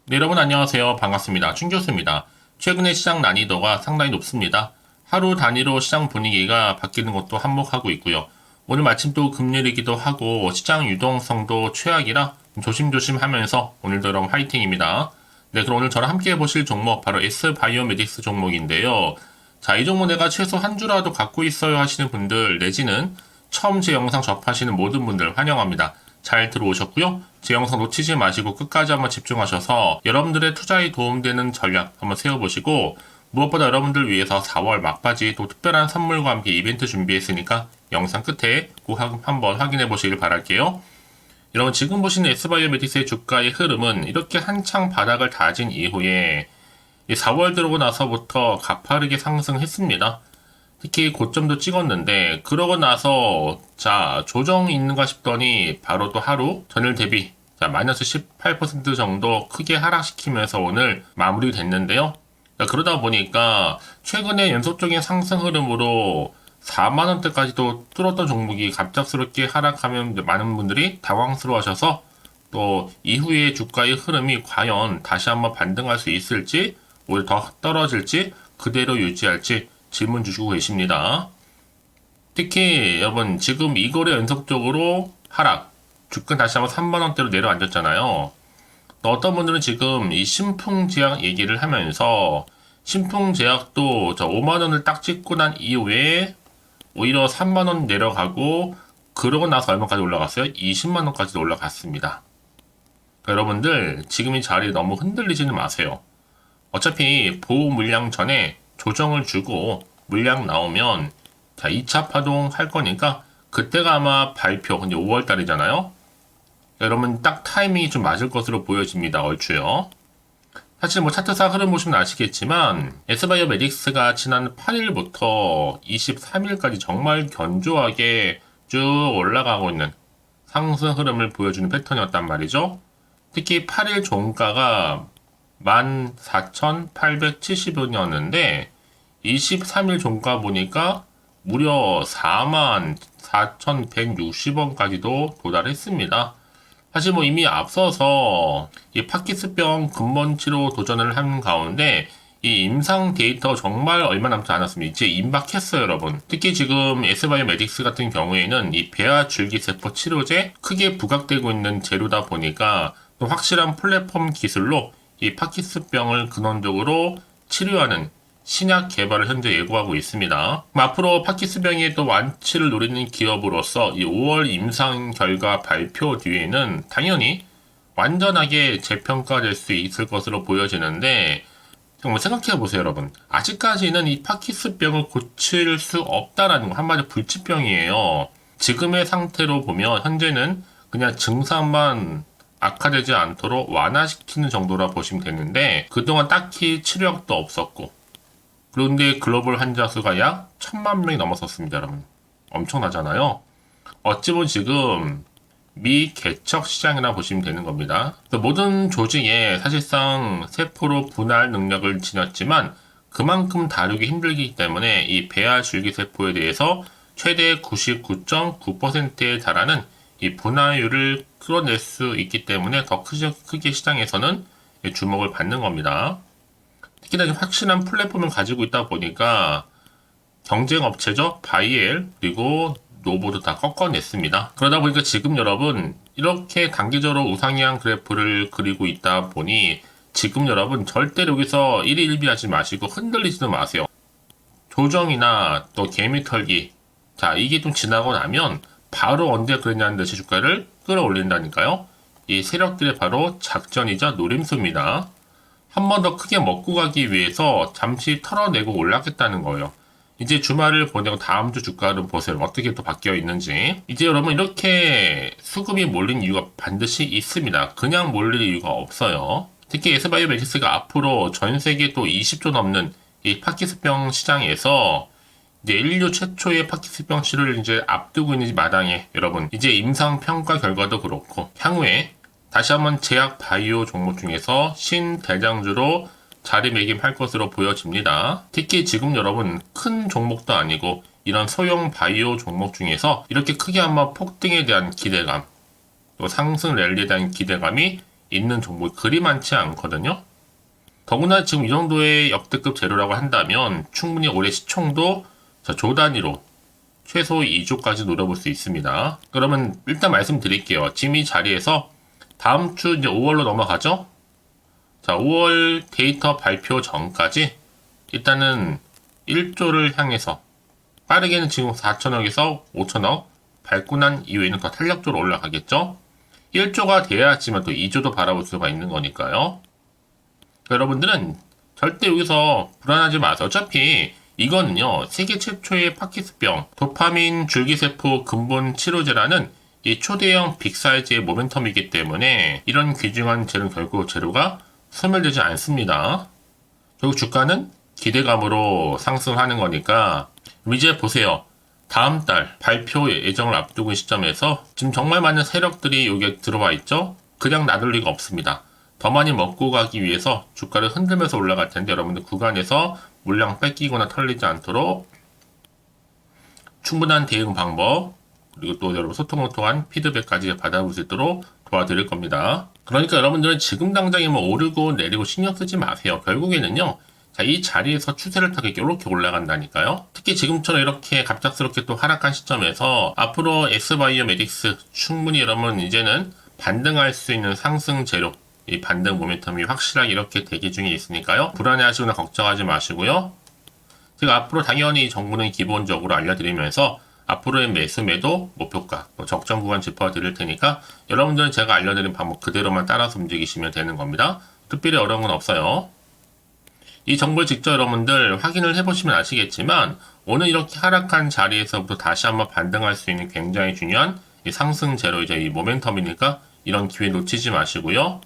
네, 여러분 안녕하세요. 반갑습니다. 춘 교수입니다. 최근에 시장 난이도가 상당히 높습니다. 하루 단위로 시장 분위기가 바뀌는 것도 한몫하고 있고요. 오늘 마침 또 금요일이기도 하고 시장 유동성도 최악이라 조심조심 하면서 오늘도 여러분 화이팅입니다. 네, 그럼 오늘 저랑 함께 해보실 종목 바로 S바이오메딕스 종목인데요. 자, 이 종목 내가 최소 한 주라도 갖고 있어요 하시는 분들 내지는 처음 제 영상 접하시는 모든 분들 환영합니다. 잘 들어오셨고요. 제 영상 놓치지 마시고 끝까지 한번 집중하셔서 여러분들의 투자에 도움되는 전략 한번 세워보시고 무엇보다 여러분들 위해서 4월 막바지 또 특별한 선물과 함께 이벤트 준비했으니까 영상 끝에 꼭 한번 확인해 보시길 바랄게요. 여러분 지금 보시는 S바이오메딕스의 주가의 흐름은 이렇게 한창 바닥을 다진 이후에 4월 들어오고 나서부터 가파르게 상승했습니다. 특히 고점도 찍었는데 그러고 나서 자 조정이 있는가 싶더니 바로 또 하루 전일 대비 자 마이너스 18% 정도 크게 하락시키면서 오늘 마무리됐는데요. 그러다 보니까 최근에 연속적인 상승 흐름으로 4만원대까지도 뚫었던 종목이 갑작스럽게 하락하면 많은 분들이 당황스러워하셔서 또 이후에 주가의 흐름이 과연 다시 한번 반등할 수 있을지 오히려 더 떨어질지 그대로 유지할지 질문 주시고 계십니다. 특히 여러분 지금 이 거래 연속적으로 하락 주가 다시 한번 3만원대로 내려앉았잖아요. 어떤 분들은 지금 이 신풍제약 얘기를 하면서 신풍제약도 저 5만원을 딱 찍고 난 이후에 오히려 3만원 내려가고 그러고 나서 얼마까지 올라갔어요? 20만원까지도 올라갔습니다. 그러니까 여러분들 지금 이 자리에 너무 흔들리지는 마세요. 어차피 보호 물량 전에 조정을 주고 물량 나오면 자 2차 파동 할 거니까 그때가 아마 발표 근데 5월 달이잖아요. 여러분 딱 타이밍이 좀 맞을 것으로 보여집니다. 얼추요. 사실 뭐 차트상 흐름 보시면 아시겠지만 S바이오메딕스가 지난 8일부터 23일까지 정말 견조하게 쭉 올라가고 있는 상승 흐름을 보여주는 패턴이었단 말이죠. 특히 8일 종가가 14,870원이었는데 23일 종가 보니까 무려 44,160원까지도 도달했습니다. 사실 뭐 이미 앞서서 이 파키스병 근본 치료 도전을 한 가운데 이 임상 데이터 정말 얼마 남지 않았습니다. 이제 임박했어요, 여러분. 특히 지금 S바이오메딕스 같은 경우에는 이 배아 줄기세포 치료제 크게 부각되고 있는 재료다 보니까 또 확실한 플랫폼 기술로 이 파키스병을 근원적으로 치료하는 신약 개발을 현재 예고하고 있습니다. 앞으로 파키스병의 또 완치를 노리는 기업으로서 이 5월 임상 결과 발표 뒤에는 당연히 완전하게 재평가될 수 있을 것으로 보여지는데 정말 생각해 보세요, 여러분. 아직까지는 이 파키스병을 고칠 수 없다라는 거 한마디로 불치병이에요. 지금의 상태로 보면 현재는 그냥 증상만 악화되지 않도록 완화시키는 정도라 보시면 되는데 그동안 딱히 치료약도 없었고 그런데 글로벌 환자 수가 약 1,000만 명이 넘었었습니다, 여러분. 엄청나잖아요. 어찌 보면 지금 미개척 시장이라 보시면 되는 겁니다. 모든 조직에 사실상 세포로 분할 능력을 지녔지만 그만큼 다루기 힘들기 때문에 이 배아 줄기세포에 대해서 최대 99.9%에 달하는 이 분할율을 끌어낼 수 있기 때문에 더 크게 시장에서는 주목을 받는 겁니다. 특히나 확실한 플랫폼을 가지고 있다 보니까 경쟁 업체죠. 바이엘 그리고 노보도 다 꺾어냈습니다. 그러다 보니까 지금 여러분 이렇게 단기적으로 우상향 그래프를 그리고 있다 보니 지금 여러분 절대로 여기서 1위 1비 하지 마시고 흔들리지도 마세요. 조정이나 또 개미 털기 자 이게 좀 지나고 나면 바로 언제 그랬냐는 듯이 주가를 끌어올린다니까요. 이 세력들의 바로 작전이자 노림수입니다. 한 번 더 크게 먹고 가기 위해서 잠시 털어내고 올랐겠다는 거예요. 이제 주말을 보내고 다음 주 주가를 보세요. 어떻게 또 바뀌어 있는지. 이제 여러분 이렇게 수급이 몰린 이유가 반드시 있습니다. 그냥 몰릴 이유가 없어요. 특히 S바이오메딕스가 앞으로 전 세계 또 20조 넘는 이 파키스병 시장에서 이제 인류 최초의 파키스병 치료를 이제 앞두고 있는 마당에 여러분 이제 임상 평가 결과도 그렇고 향후에 다시 한번 제약 바이오 종목 중에서 신대장주로 자리매김할 것으로 보여집니다. 특히 지금 여러분 큰 종목도 아니고 이런 소형 바이오 종목 중에서 이렇게 크게 한번 폭등에 대한 기대감 또 상승 랠리에 대한 기대감이 있는 종목이 그리 많지 않거든요. 더구나 지금 이 정도의 역대급 재료라고 한다면 충분히 올해 시총도 조 단위로 최소 2조까지 노려볼 수 있습니다. 그러면 일단 말씀드릴게요. 지금 이 자리에서 다음 주 이제 5월로 넘어가죠? 자, 5월 데이터 발표 전까지 일단은 1조를 향해서 빠르게는 지금 4천억에서 5천억 밟고 난 이후에는 더 탄력적으로 올라가겠죠? 1조가 돼야지만 또 2조도 바라볼 수가 있는 거니까요. 여러분들은 절대 여기서 불안하지 마세요. 어차피 이거는요, 세계 최초의 파키스병, 도파민 줄기세포 근본 치료제라는 이 초대형 빅사이즈의 모멘텀이기 때문에 이런 귀중한 재료는 결국 재료가 소멸되지 않습니다. 결국 주가는 기대감으로 상승하는 거니까 이제 보세요. 다음 달 발표 예정을 앞두고 있는 시점에서 지금 정말 많은 세력들이 여기에 들어와 있죠. 그냥 놔둘 리가 없습니다. 더 많이 먹고 가기 위해서 주가를 흔들면서 올라갈 텐데 여러분들 구간에서 물량 뺏기거나 털리지 않도록 충분한 대응 방법 그리고 또 여러분 소통을 통한 피드백까지 받아볼 수 있도록 도와드릴 겁니다. 그러니까 여러분들은 지금 당장에 뭐 오르고 내리고 신경 쓰지 마세요. 결국에는요. 자, 이 자리에서 추세를 타게 이렇게 올라간다니까요. 특히 지금처럼 이렇게 갑작스럽게 또 하락한 시점에서 앞으로 S바이오메딕스 충분히 여러분 이제는 반등할 수 있는 상승 재료 이 반등 모멘텀이 확실하게 이렇게 대기 중에 있으니까요. 불안해하시거나 걱정하지 마시고요. 제가 앞으로 당연히 정보는 기본적으로 알려드리면서 앞으로의 매수 매도 목표가 또 적정 구간 짚어드릴 테니까 여러분들은 제가 알려드린 방법 그대로만 따라서 움직이시면 되는 겁니다. 특별히 어려운 건 없어요. 이 정보를 직접 여러분들 확인을 해보시면 아시겠지만 오늘 이렇게 하락한 자리에서부터 다시 한번 반등할 수 있는 굉장히 중요한 이 상승 재료이자 이 모멘텀이니까 이런 기회 놓치지 마시고요.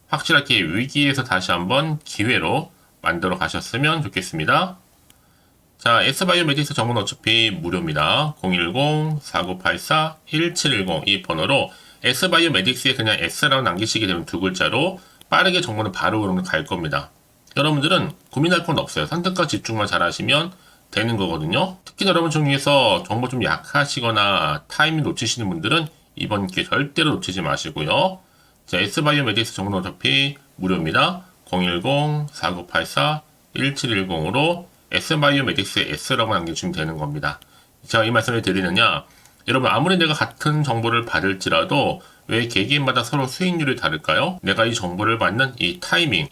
확실하게 위기에서 다시 한번 기회로 만들어 가셨으면 좋겠습니다. 자, S바이오메딕스 정보는 어차피 무료입니다. 010-4984-1710 이 번호로 S바이오메딕스에 그냥 S라고 남기시게 되면 두 글자로 빠르게 정보는 바로 그러면 갈 겁니다. 여러분들은 고민할 건 없어요. 선택과 집중만 잘 하시면 되는 거거든요. 특히 여러분 중에서 정보 좀 약하시거나 타이밍 놓치시는 분들은 이번 기회 절대로 놓치지 마시고요. 자, S바이오메딕스 정보는 어차피 무료입니다. 010-4984-1710으로 S바이오메딕스의 S라고 남겨주시면 되는 겁니다. 제가 이 말씀을 드리느냐, 여러분 아무리 내가 같은 정보를 받을지라도 왜 개개인마다 서로 수익률이 다를까요? 내가 이 정보를 받는 이 타이밍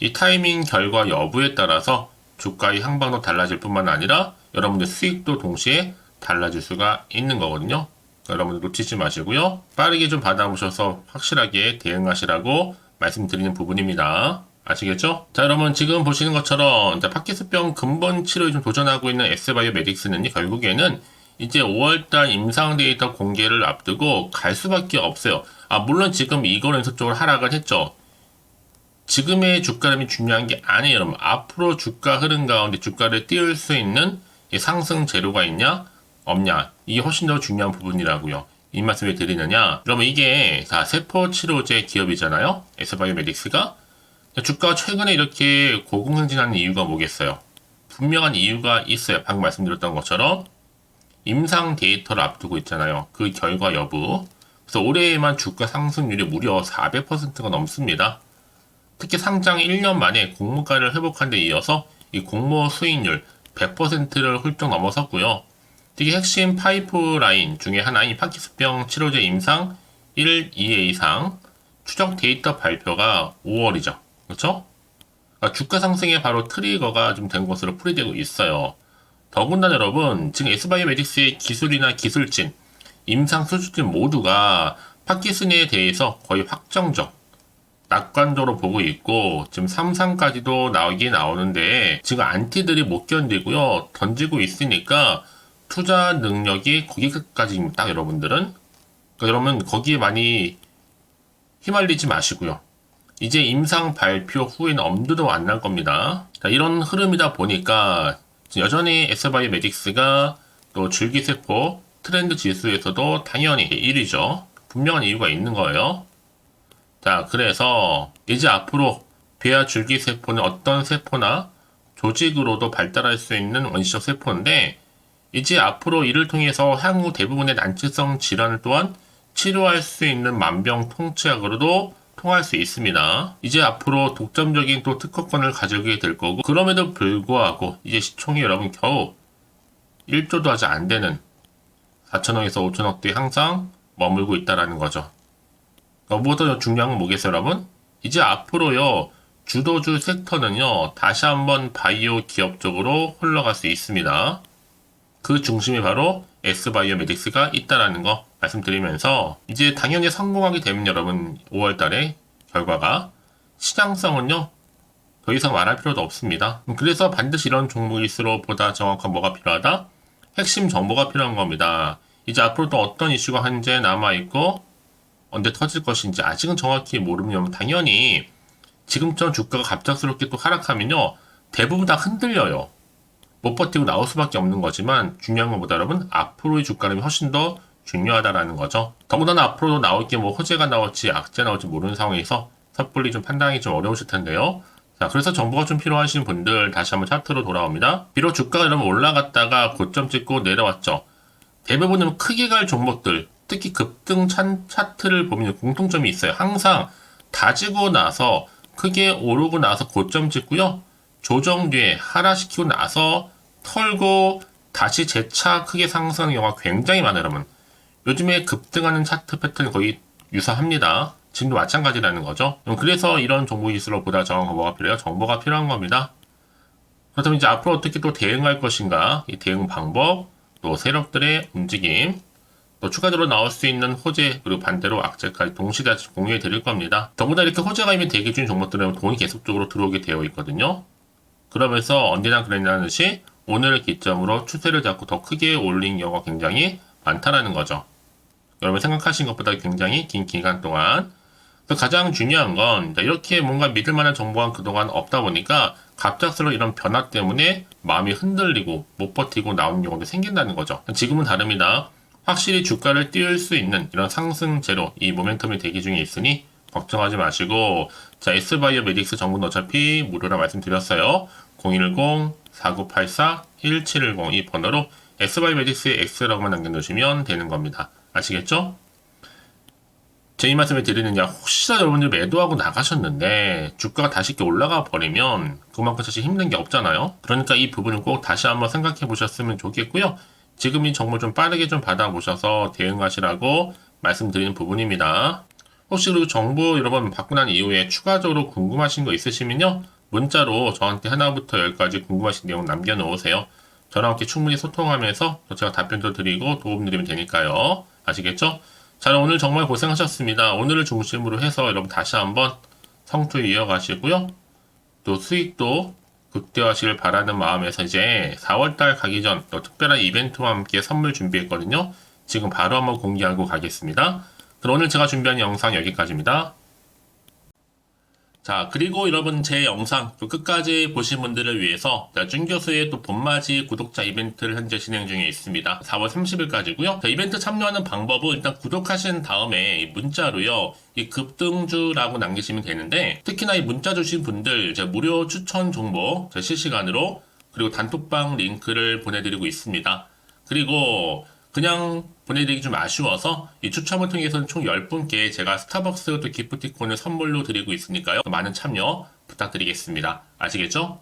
결과 여부에 따라서 주가의 향방도 달라질 뿐만 아니라 여러분들 수익도 동시에 달라질 수가 있는 거거든요. 여러분들 놓치지 마시고요. 빠르게 좀 받아보셔서 확실하게 대응하시라고 말씀드리는 부분입니다. 아시겠죠? 자, 여러분 지금 보시는 것처럼 파키스병 근본 치료에 좀 도전하고 있는 S바이오메딕스는 결국에는 이제 5월달 임상 데이터 공개를 앞두고 갈 수밖에 없어요. 물론 지금 이거는 저쪽으로 하락을 했죠. 지금의 주가 흐름이 중요한 게 아니에요, 여러분. 앞으로 주가 흐름 가운데 주가를 띄울 수 있는 상승 재료가 있냐, 없냐. 이게 훨씬 더 중요한 부분이라고요. 이 말씀을 드리느냐. 여러분 이게 세포 치료제 기업이잖아요. S바이오메딕스가. 주가가 최근에 이렇게 고공행진하는 이유가 뭐겠어요? 분명한 이유가 있어요. 방금 말씀드렸던 것처럼 임상 데이터를 앞두고 있잖아요. 그 결과 여부. 그래서 올해에만 주가 상승률이 무려 400%가 넘습니다. 특히 상장 1년 만에 공모가를 회복한 데 이어서 이 공모 수익률 100%를 훌쩍 넘어섰고요. 특히 핵심 파이프라인 중에 하나인 파키스병 치료제 임상 1, 2회 이상 추적 데이터 발표가 5월이죠. 그렇죠? 그러니까 주가 상승의 바로 트리거가 좀 된 것으로 풀이되고 있어요. 더군다나 여러분 지금 S바이오메딕스의 기술이나 기술진, 임상 수준진 모두가 파키슨에 대해서 거의 확정적, 낙관적으로 보고 있고 지금 3상까지도 나오긴 나오는데 지금 안티들이 못 견디고요. 던지고 있으니까 투자 능력이 거기까지입니다. 여러분들은. 그러니까 여러분 거기에 많이 휘말리지 마시고요. 이제 임상 발표 후에는 엄두도 안 날 겁니다. 자, 이런 흐름이다 보니까 여전히 S바이오메딕스가 또 줄기세포 트렌드 지수에서도 당연히 1위죠. 분명한 이유가 있는 거예요. 자, 그래서 이제 앞으로 배아 줄기세포는 어떤 세포나 조직으로도 발달할 수 있는 원시적 세포인데 이제 앞으로 이를 통해서 향후 대부분의 난치성 질환을 또한 치료할 수 있는 만병통치약으로도 통할 수 있습니다. 이제 앞으로 독점적인 또 특허권을 가지게 될 거고, 그럼에도 불구하고 이제 시총이 여러분 겨우 1조도 아직 안 되는 4천억에서 5천억대에 항상 머물고 있다라는 거죠. 무엇보다 중요한 건 뭐겠어요, 여러분? 이제 앞으로요, 주도주 섹터는요, 다시 한번 바이오 기업 쪽으로 흘러갈 수 있습니다. 그 중심이 바로 S바이오메딕스가 있다라는 거 말씀드리면서, 이제 당연히 성공하게 되면 여러분 5월 달에 결과가 시장성은요, 더 이상 말할 필요도 없습니다. 그래서 반드시 이런 종목일수록 보다 정확한 뭐가 필요하다? 핵심 정보가 필요한 겁니다. 이제 앞으로 또 어떤 이슈가 현재 남아있고 언제 터질 것인지 아직은 정확히 모르면 당연히 지금처럼 주가가 갑작스럽게 또 하락하면요, 대부분 다 흔들려요. 못 버티고 나올 수밖에 없는 거지만 중요한 것보다 여러분 앞으로의 주가는 훨씬 더 중요하다라는 거죠. 더군다나 앞으로도 나올 게 뭐 호재가 나올지 악재 나올지 모르는 상황에서 섣불리 좀 판단하기 좀 어려우실 텐데요. 자, 그래서 정보가 좀 필요하신 분들 다시 한번 차트로 돌아옵니다. 비록 주가가 여러분 올라갔다가 고점 찍고 내려왔죠. 대부분은 크게 갈 종목들, 특히 급등 차트를 보면 공통점이 있어요. 항상 다지고 나서 크게 오르고 나서 고점 찍고요. 조정 뒤에 하락시키고 나서 털고 다시 재차 크게 상승하는 경우가 굉장히 많아요, 여러분. 요즘에 급등하는 차트 패턴이 거의 유사합니다. 지금도 마찬가지라는 거죠. 그래서 이런 종목일수록 보다 정확한 뭐가 필요해요? 정보가 필요한 겁니다. 그렇다면 이제 앞으로 어떻게 또 대응할 것인가? 이 대응 방법, 또 세력들의 움직임, 또 추가적으로 나올 수 있는 호재, 그리고 반대로 악재까지 동시에 공유해 드릴 겁니다. 더구나 이렇게 호재가 이미 대기 중인 종목들은 돈이 계속적으로 들어오게 되어 있거든요. 그러면서 언제나 그랬냐는 듯이 오늘 기점으로 추세를 잡고 더 크게 올린 경우가 굉장히 많다라는 거죠. 여러분 생각하신 것보다 굉장히 긴 기간 동안. 가장 중요한 건 이렇게 뭔가 믿을 만한 정보가 그동안 없다 보니까 갑작스러운 이런 변화 때문에 마음이 흔들리고 못 버티고 나오는 경우도 생긴다는 거죠. 지금은 다릅니다. 확실히 주가를 띄울 수 있는 이런 상승제로 이 모멘텀이 대기 중에 있으니 걱정하지 마시고, 자, S바이오메딕스 정보는 어차피 무료라 말씀드렸어요. 010-4984-1710 이 번호로 S바이오메딕스의 X라고만 남겨놓으시면 되는 겁니다. 아시겠죠? 제 이 말씀을 드리느냐, 혹시나 여러분들 매도하고 나가셨는데 주가가 다시 이렇게 올라가 버리면 그만큼 사실 힘든 게 없잖아요. 그러니까 이 부분을 꼭 다시 한번 생각해 보셨으면 좋겠고요. 지금 이 정보 좀 빠르게 좀 받아보셔서 대응하시라고 말씀드리는 부분입니다. 혹시 그리고 정보 여러분 받고 난 이후에 추가적으로 궁금하신 거 있으시면요, 문자로 저한테 하나부터 10까지 궁금하신 내용 남겨놓으세요. 저랑 함께 충분히 소통하면서 제가 답변도 드리고 도움드리면 되니까요. 아시겠죠? 자, 오늘 정말 고생하셨습니다. 오늘을 중심으로 해서 여러분 다시 한번 성투 이어가시고요. 또 수익도 극대화하시길 바라는 마음에서 이제 4월달 가기 전 또 특별한 이벤트와 함께 선물 준비했거든요. 지금 바로 한번 공개하고 가겠습니다. 그럼 오늘 제가 준비한 영상 여기까지입니다. 자, 그리고 여러분 제 영상 또 끝까지 보신 분들을 위해서 준 교수의 또 봄맞이 구독자 이벤트를 현재 진행 중에 있습니다. 4월 30일까지고요. 자, 이벤트 참여하는 방법은 일단 구독하신 다음에 문자로요, 이 급등주라고 남기시면 되는데, 특히나 이 문자 주신 분들 제가 무료 추천 정보 실시간으로 그리고 단톡방 링크를 보내드리고 있습니다. 그리고 그냥 보내드리기 좀 아쉬워서 이 추첨을 통해서는 총 10분께 제가 스타벅스 또 기프티콘을 선물로 드리고 있으니까요. 많은 참여 부탁드리겠습니다. 아시겠죠?